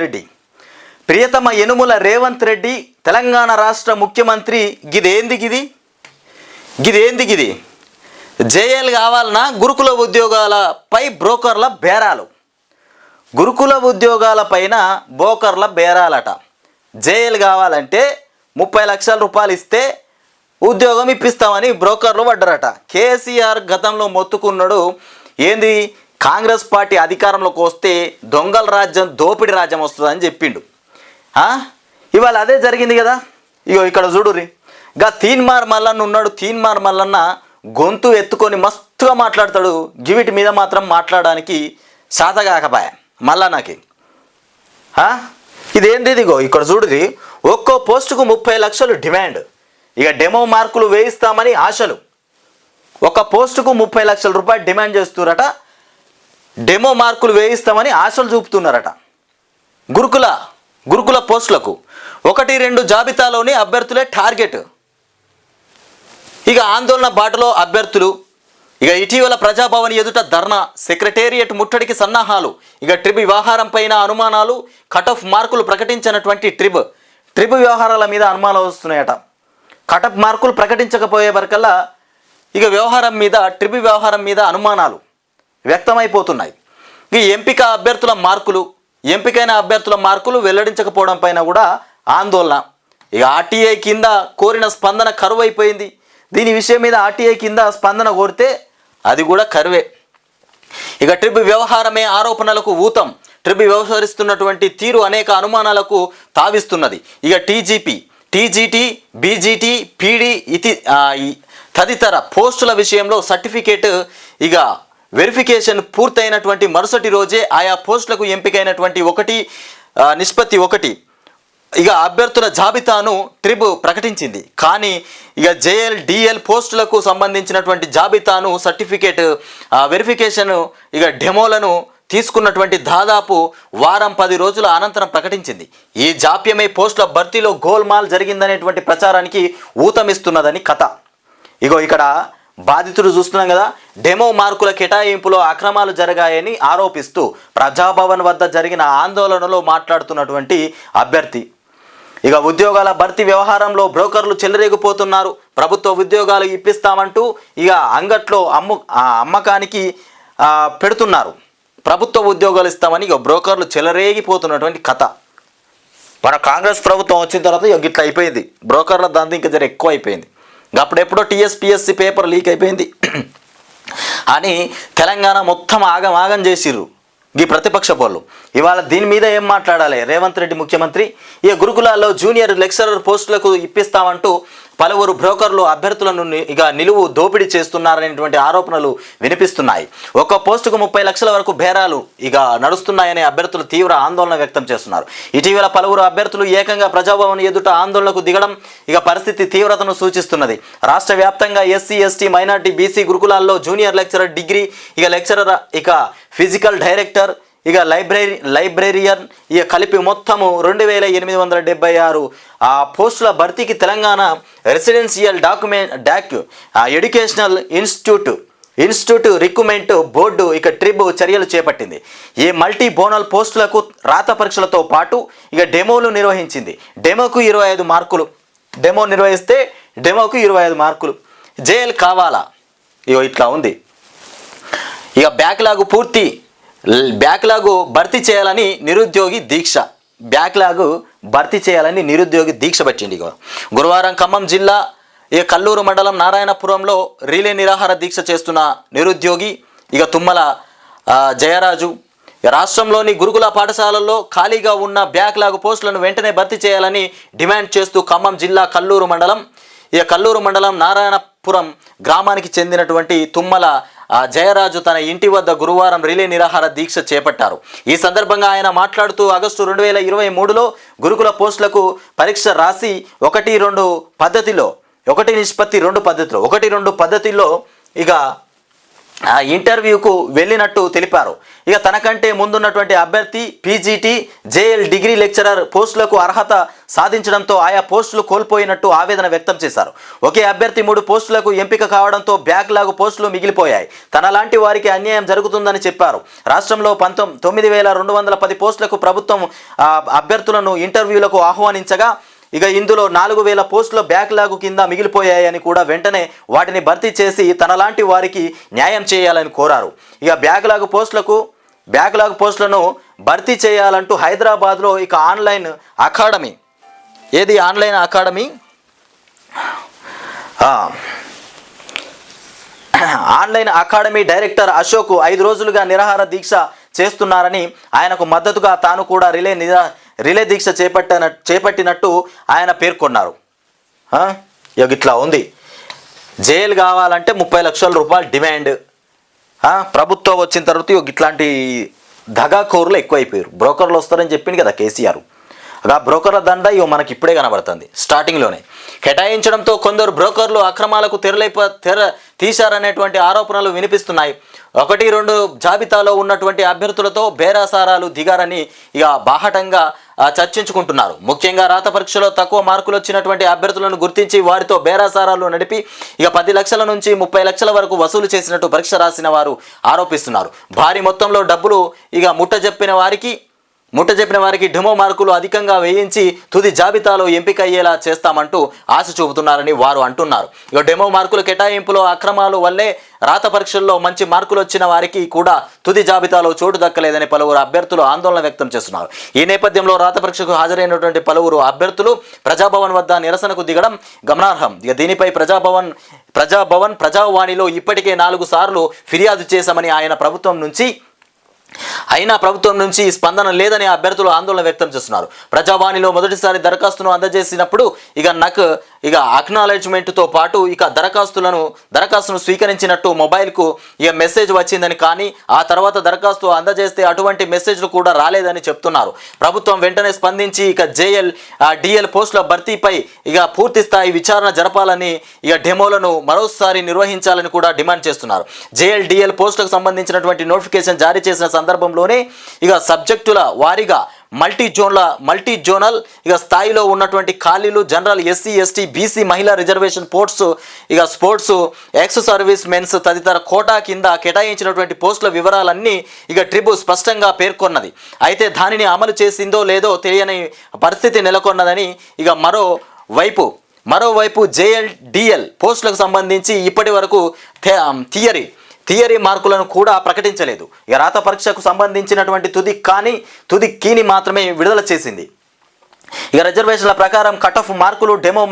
రెడ్డి ప్రియతమ యనుమల రేవంత్ రెడ్డి తెలంగాణ రాష్ట్ర ముఖ్యమంత్రి గిదేంది జేఎల్ కావాలన్నా గురుకుల ఉద్యోగాలపై బ్రోకర్ల బేరాలు గురుకుల ఉద్యోగాల పైన బ్రోకర్ల బేరాలట. జేఎల్ కావాలంటే 30 లక్షల రూపాయలు ఇస్తే ఉద్యోగం ఇప్పిస్తామని బ్రోకర్లు పడ్డారట. కేసీఆర్ గతంలో మొత్తుకున్నాడు, ఏంది కాంగ్రెస్ పార్టీ అధికారంలోకి వస్తే దొంగల రాజ్యం దోపిడి రాజ్యం వస్తుందని చెప్పిండు. ఇవాళ అదే జరిగింది కదా. ఇగో ఇక్కడ చూడుర్రి, తీన్మార్ మల్లన్న ఉన్నాడు. తీన్మార్ మల్లన్న గొంతు ఎత్తుకొని మస్తుగా మాట్లాడతాడు. గివిటి మీద మాత్రం మాట్లాడడానికి శాతగాకపాయ మల్లన్నకి. ఇదేంది, ఇదిగో ఇక్కడ చూడుర్రి, ఒక్కో పోస్టుకు 30 లక్షలు డిమాండ్. ఇక డెమో మార్కులు వేయిస్తామని ఆశలు. ఒక పోస్టుకు 30 లక్షల రూపాయలు డిమాండ్ చేస్తున్నారట. డెమో మార్కులు వేయిస్తామని ఆశలు చూపుతున్నారట. గురుకుల పోస్టులకు 1-2 జాబితాలోని అభ్యర్థులే టార్గెట్. ఇక ఆందోళన బాటలో అభ్యర్థులు. ఇక ఇటీవల ప్రజాభవన్ ఎదుట ధర్నా, సెక్రటేరియట్ ముట్టడికి సన్నాహాలు. ఇక ట్రిబ్ వ్యవహారం పైన అనుమానాలు. కట్ ఆఫ్ మార్కులు ప్రకటించినటువంటి ట్రిబ్ వ్యవహారాల మీద అనుమానాలు వస్తున్నాయట. కట్ ఆఫ్ మార్కులు ప్రకటించకపోయే వరకల్లా ఇక ట్రిబ్ వ్యవహారం మీద అనుమానాలు వ్యక్తమైపోతున్నాయి. ఈ ఎంపికైన అభ్యర్థుల మార్కులు వెల్లడించకపోవడం పైన కూడా ఆందోళన. ఇక ఆర్టీఐ కింద కోరిన స్పందన కరువు అయిపోయింది. దీని విషయం మీద ఆర్టీఐ కింద స్పందన కోరితే అది కూడా కరువే. ఇక ట్రిబ్ వ్యవహారమే ఆరోపణలకు ఊతం. ట్రిబ్ వ్యవహరిస్తున్నటువంటి తీరు అనేక అనుమానాలకు తావిస్తున్నది. ఇక టీజీటీ, బీజీటీ, పీడీ తదితర పోస్టుల విషయంలో సర్టిఫికేట్ ఇక వెరిఫికేషన్ పూర్తయినటువంటి మరుసటి రోజే ఆయా పోస్టులకు ఎంపికైనటువంటి 1:1 ఇక అభ్యర్థుల జాబితాను ట్రిబ్ ప్రకటించింది. కానీ ఇక జేఎల్, డిఎల్ పోస్టులకు సంబంధించినటువంటి జాబితాను సర్టిఫికేట్ వెరిఫికేషన్ ఇక డెమోలను తీసుకున్నటువంటి దాదాపు వారం 10 రోజుల అనంతరం ప్రకటించింది. ఈ జాప్యమే పోస్టుల భర్తీలో గోల్మాల్ జరిగిందనేటువంటి ప్రచారానికి ఊతమిస్తున్నదని కథ. ఇగో ఇక్కడ బాధితుడు చూస్తున్నాం కదా, డెమో మార్కుల కేటాయింపులో అక్రమాలు జరిగాయని ఆరోపిస్తూ ప్రజాభవన్ వద్ద జరిగిన ఆందోళనలో మాట్లాడుతున్నటువంటి అభ్యర్థి. ఇక ఉద్యోగాల భర్తీ వ్యవహారంలో బ్రోకర్లు చెలరేగిపోతున్నారు. ప్రభుత్వ ఉద్యోగాలు ఇప్పిస్తామంటూ ఇక అంగట్లో అమ్మకానికి పెడుతున్నారు. ప్రభుత్వ ఉద్యోగాలు ఇస్తామని ఇక బ్రోకర్లు చెలరేగిపోతున్నటువంటి కథ. మన కాంగ్రెస్ ప్రభుత్వం వచ్చిన తర్వాత ఇక గిట్లా అయిపోయింది. బ్రోకర్ల దందా ఇంకా జర ఎక్కువ అయిపోయింది. అప్పుడెప్పుడో టీఎస్పీఎస్సీ పేపర్ లీక్ అయిపోయింది అని తెలంగాణ మొత్తం ఆగం చేసిర్రు ఈ ప్రతిపక్ష పోళ్ళు. ఇవాళ దీని మీద ఏం మాట్లాడాలి రేవంత్ రెడ్డి ముఖ్యమంత్రి? ఈ గురుకులాల్లో జూనియర్ లెక్చరర్ పోస్టులకు ఇప్పిస్తామంటూ పలువురు బ్రోకర్లు అభ్యర్థులను ఇక నిలువు దోపిడీ చేస్తున్నారనేటువంటి ఆరోపణలు వినిపిస్తున్నాయి. ఒక పోస్టుకు 30 లక్షల వరకు బేరాలు ఇక నడుస్తున్నాయని అభ్యర్థులు తీవ్ర ఆందోళన వ్యక్తం చేస్తున్నారు. ఇటీవల పలువురు అభ్యర్థులు ఏకంగా ప్రజాభవన్ ఎదుట ఆందోళనకు దిగడం ఇక పరిస్థితి తీవ్రతను సూచిస్తున్నది. రాష్ట్ర వ్యాప్తంగా ఎస్సీ, ఎస్టీ, మైనార్టీ, బీసీ గురుకులాల్లో జూనియర్ లెక్చరర్, డిగ్రీ ఇక లెక్చరర్, ఇక ఫిజికల్ డైరెక్టర్, ఇక లైబ్రేరియన్ ఇక కలిపి మొత్తము 2876 పోస్టుల భర్తీకి Telangana residential educational institute recruitment board ఇక ట్రిబ్ చర్యలు చేపట్టింది. ఈ మల్టీ బోనల్ పోస్టులకు రాత పరీక్షలతో పాటు ఇక డెమోలు నిర్వహించింది. డెమోకు 25 మార్కులు. డెమో నిర్వహిస్తే డెమోకు 25 మార్కులు. జేఎల్ కావాలా? ఇగో ఇట్లా ఉంది. ఇక బ్యాక్లాగు భర్తీ చేయాలని నిరుద్యోగి దీక్ష పట్టింది. గురువారం ఖమ్మం జిల్లా ఇక కల్లూరు మండలం నారాయణపురంలో రిలే నిరాహార దీక్ష చేస్తున్న నిరుద్యోగి ఇక తుమ్మల జయరాజు రాష్ట్రంలోని గురుకుల పాఠశాలల్లో ఖాళీగా ఉన్న బ్యాక్లాగ్ పోస్టులను వెంటనే భర్తీ చేయాలని డిమాండ్ చేస్తూ ఖమ్మం జిల్లా కల్లూరు మండలం నారాయణపురం గ్రామానికి చెందినటువంటి తుమ్మల జయరాజు తన ఇంటి వద్ద గురువారం రిలే నిరాహార దీక్ష చేపట్టారు. ఈ సందర్భంగా ఆయన మాట్లాడుతూ ఆగస్టు 2023లో గురుకుల పోస్టులకు పరీక్ష రాసి 1:2 పద్ధతిలో ఇక ఇంటర్వ్యూకు వెళ్ళినట్టు తెలిపారు. ఇక తనకంటే ముందున్నటువంటి అభ్యర్థి పీజీటీ జేఎల్ డిగ్రీ లెక్చరర్ పోస్టులకు అర్హత సాధించడంతో ఆయా పోస్టులు కోల్పోయినట్టు ఆవేదన వ్యక్తం చేశారు. ఒకే అభ్యర్థి 3 పోస్టులకు ఎంపిక కావడంతో బ్యాక్లాగ్ పోస్టులు మిగిలిపోయాయి. తనలాంటి వారికి అన్యాయం జరుగుతుందని చెప్పారు. రాష్ట్రంలో 9,210 పోస్టులకు ప్రభుత్వం అభ్యర్థులను ఇంటర్వ్యూలకు ఆహ్వానించగా ఇక ఇందులో 4,000 పోస్టుల బ్యాక్లాగ్ కింద మిగిలిపోయాయని కూడా వెంటనే వాటిని భర్తీ చేసి తనలాంటి వారికి న్యాయం చేయాలని కోరారు. ఇక బ్యాక్లాగ్ పోస్టులను భర్తీ చేయాలంటూ హైదరాబాద్లో ఇక ఆన్లైన్ అకాడమీ డైరెక్టర్ అశోక్ 5 రోజులుగా నిరాహార దీక్ష చేస్తున్నారని, ఆయనకు మద్దతుగా తాను కూడా రిలే దీక్ష చేపట్టినట్టు ఆయన పేర్కొన్నారు. ఇట్లా ఉంది. జైలు కావాలంటే 30 లక్షల రూపాయలు డిమాండ్. ప్రభుత్వం వచ్చిన తర్వాత ఇట్లాంటి దగాకోరులు ఎక్కువైపోయారు. బ్రోకర్లు వస్తారని చెప్పింది కదా కేసీఆర్. ఆ బ్రోకర్ల దండ మనకి ఇప్పుడే కనబడుతుంది. స్టార్టింగ్లోనే కేటాయించడంతో కొందరు బ్రోకర్లు అక్రమాలకు తెర తీశారనేటువంటి ఆరోపణలు వినిపిస్తున్నాయి. 1-2 జాబితాలో ఉన్నటువంటి అభ్యర్థులతో బేరాసారాలు దిగారని ఇక బాహటంగా చర్చించుకుంటున్నారు. ముఖ్యంగా రాత పరీక్షలో తక్కువ మార్కులు వచ్చినటువంటి అభ్యర్థులను గుర్తించి వారితో బేరాసారాలు నడిపి ఇక 10 లక్షల నుంచి 30 లక్షల వరకు వసూలు చేసినట్టు పరీక్ష రాసిన వారు ఆరోపిస్తున్నారు. భారీ మొత్తంలో డబ్బులు ఇక ముట్టజెప్పిన వారికి డెమో మార్కులు అధికంగా వేయించి తుది జాబితాలో ఎంపిక అయ్యేలా చేస్తామంటూ ఆశ చూపుతున్నారని వారు అంటున్నారు. ఇక డెమో మార్కుల కేటాయింపులో అక్రమాలు వల్లే రాత పరీక్షల్లో మంచి మార్కులు వచ్చిన వారికి కూడా తుది జాబితాలో చోటు దక్కలేదని పలువురు అభ్యర్థులు ఆందోళన వ్యక్తం చేస్తున్నారు. ఈ నేపథ్యంలో రాత పరీక్షకు హాజరైనటువంటి పలువురు అభ్యర్థులు ప్రజాభవన్ వద్ద నిరసనకు దిగడం గమనార్హం. ఇక దీనిపై ప్రజావాణిలో ఇప్పటికే 4 సార్లు ఫిర్యాదు చేశామని అయినా ప్రభుత్వం నుంచి స్పందన లేదని అభ్యర్థులు ఆందోళన వ్యక్తం చేస్తున్నారు. ప్రజావాణిలో మొదటిసారి దరఖాస్తును అందజేసినప్పుడు ఇక అక్నాలెడ్జ్మెంట్తో పాటు ఇక దరఖాస్తును స్వీకరించినట్టు మొబైల్కు ఇక మెసేజ్ వచ్చిందని, కానీ ఆ తర్వాత దరఖాస్తు అందజేస్తే అటువంటి మెసేజ్లు కూడా రాలేదని చెప్తున్నారు. ప్రభుత్వం వెంటనే స్పందించి ఇక డిఎల్ పోస్టుల భర్తీపై ఇక పూర్తి స్థాయి విచారణ జరపాలని, ఇక డెమోలను మరోసారి నిర్వహించాలని కూడా డిమాండ్ చేస్తున్నారు. డిఎల్ పోస్టులకు సంబంధించినటువంటి నోటిఫికేషన్ జారీ చేసిన సందర్భంలోనే ఇక సబ్జెక్టుల వారీగా మల్టీ జోనల్ ఇక స్థాయిలో ఉన్నటువంటి ఖాళీలు, జనరల్, ఎస్సీ, ఎస్టీ, బీసీ, మహిళా reservation sports ex service mens తదితర కోటా కింద కేటాయించినటువంటి పోస్టుల వివరాలన్నీ ఇక ట్రిబు స్పష్టంగా పేర్కొన్నది. అయితే దానిని అమలు చేసిందో లేదో తెలియని పరిస్థితి నెలకొన్నదని ఇక మరోవైపు జేఎల్డిఎల్ పోస్టులకు సంబంధించి ఇప్పటి వరకు థియరీ మార్కులను కూడా ప్రకటించలేదు. ఇక రాత పరీక్షకు సంబంధించినటువంటి తుది కీని మాత్రమే విడుదల చేసింది. ఇక రిజర్వేషన్ల ప్రకారం కట్ ఆఫ్ మార్కులు, డెమో